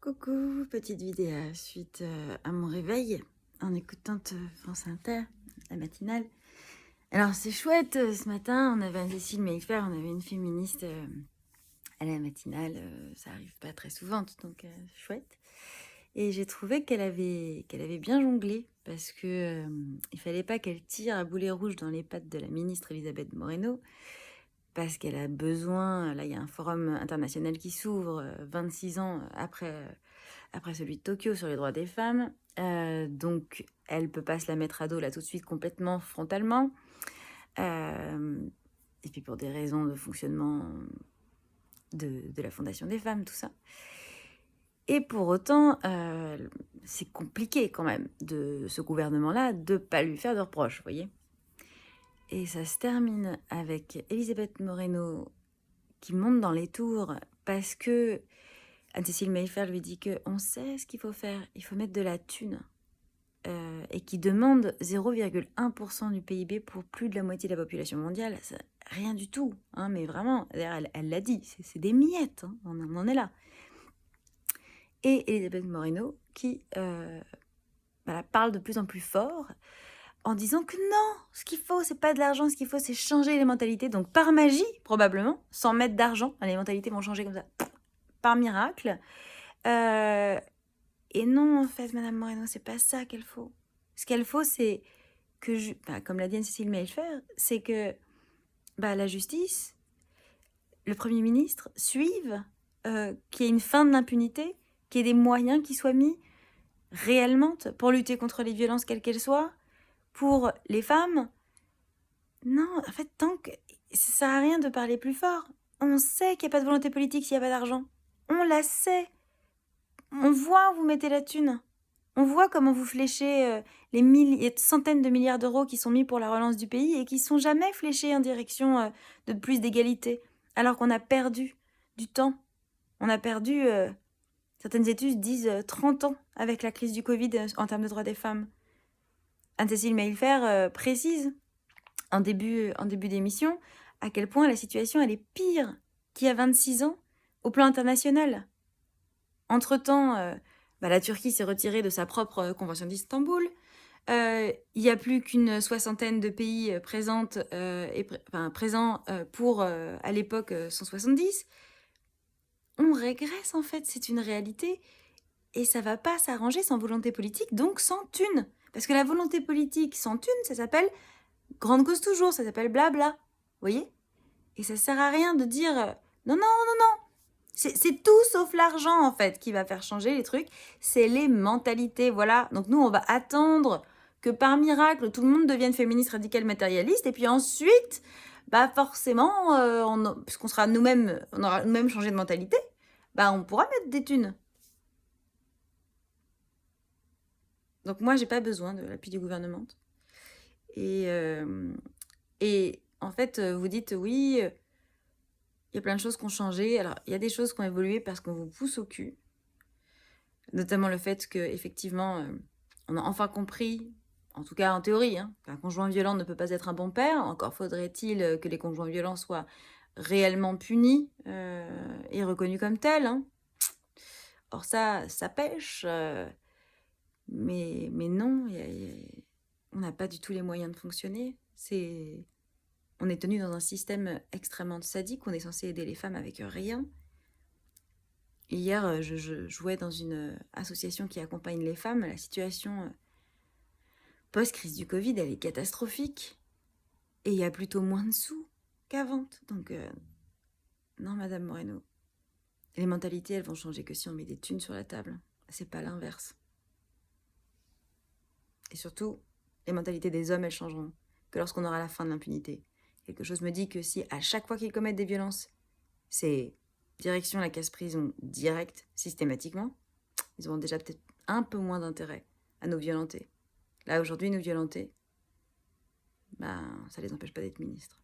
Coucou, petite vidéo suite à mon réveil en écoutant France Inter, la matinale. Alors c'est chouette, ce matin on avait un Cécile Mayfair, on avait une féministe à la matinale, ça arrive pas très souvent, donc chouette. Et j'ai trouvé qu'elle avait bien jonglé parce que il fallait pas qu'elle tire à boulet rouge dans les pattes de la ministre Elisabeth Moreno, parce qu'elle a besoin, là il y a un forum international qui s'ouvre 26 ans après celui de Tokyo sur les droits des femmes. Donc, elle ne peut pas se la mettre à dos là tout de suite complètement, frontalement. Et puis pour des raisons de fonctionnement de la Fondation des femmes, tout ça. Et pour autant, c'est compliqué quand même de ce gouvernement-là de ne pas lui faire de reproches, vous voyez. Et ça se termine avec Elisabeth Moreno qui monte dans les tours parce que Anne-Cécile Mayfair lui dit qu'on sait ce qu'il faut faire, il faut mettre de la thune. Et qui demande 0,1% du PIB pour plus de la moitié de la population mondiale. Ça, rien du tout, hein, mais vraiment, elle l'a dit, c'est des miettes, hein, on en est là. Et Elisabeth Moreno qui parle de plus en plus fort en disant que non, ce qu'il faut, c'est pas de l'argent, ce qu'il faut, c'est changer les mentalités. Donc par magie, probablement, sans mettre d'argent, les mentalités vont changer comme ça, par miracle. Et non, en fait, Madame Moreno, c'est pas ça qu'il faut. Ce qu'il faut, c'est que, comme l'a dit Anne-Cécile Mayfair, c'est que la justice, le Premier ministre suivent, qu'il y ait une fin de l'impunité, qu'il y ait des moyens qui soient mis réellement pour lutter contre les violences, quelles qu'elles soient, pour les femmes. Non, en fait, tant que ça sert à rien de parler plus fort. On sait qu'il n'y a pas de volonté politique s'il n'y a pas d'argent. On la sait. On voit où vous mettez la thune. On voit comment vous fléchez les centaines de milliards d'euros qui sont mis pour la relance du pays et qui ne sont jamais fléchés en direction de plus d'égalité, alors qu'on a perdu du temps. On a perdu, certaines études disent 30 ans avec la crise du Covid en termes de droits des femmes. Anne-Cécile Mayfair précise en début d'émission à quel point la situation elle est pire qu'il y a 26 ans au plan international. Entre-temps, la Turquie s'est retirée de sa propre convention d'Istanbul. Il n'y a plus qu'une soixantaine de pays présents pour, à l'époque, 170. On régresse, en fait, c'est une réalité. Et ça ne va pas s'arranger sans volonté politique, donc sans thune. Parce que la volonté politique sans thune, ça s'appelle grande cause toujours, ça s'appelle blabla. Vous voyez? Et ça ne sert à rien de dire non. C'est tout sauf l'argent, en fait, qui va faire changer les trucs. C'est les mentalités, voilà. Donc nous, on va attendre que par miracle, tout le monde devienne féministe, radical, matérialiste. Et puis ensuite, forcément, puisqu'on sera nous-mêmes, on aura nous-mêmes changé de mentalité, on pourra mettre des thunes. Donc moi, j'ai pas besoin de l'appui du gouvernement. Et en fait, vous dites, oui... Il y a plein de choses qui ont changé. Alors, il y a des choses qui ont évolué parce qu'on vous pousse au cul. Notamment le fait qu'effectivement, on a enfin compris, en tout cas en théorie, qu'un conjoint violent ne peut pas être un bon père. Encore faudrait-il que les conjoints violents soient réellement punis et reconnus comme tels. Or ça pêche. Mais non, on n'a pas du tout les moyens de fonctionner. On est tenu dans un système extrêmement sadique, on est censé aider les femmes avec rien. Hier, je jouais dans une association qui accompagne les femmes. La situation post-crise du Covid, elle est catastrophique. Et il y a plutôt moins de sous qu'avant. Donc, non, Madame Moreno. Les mentalités, elles vont changer que si on met des thunes sur la table. C'est pas l'inverse. Et surtout, les mentalités des hommes, elles changeront que lorsqu'on aura la fin de l'impunité. Quelque chose me dit que si à chaque fois qu'ils commettent des violences, c'est direction la casse-prison directe, systématiquement, ils auront déjà peut-être un peu moins d'intérêt à nous violenter. Là, aujourd'hui, nous violenter, ça les empêche pas d'être ministres.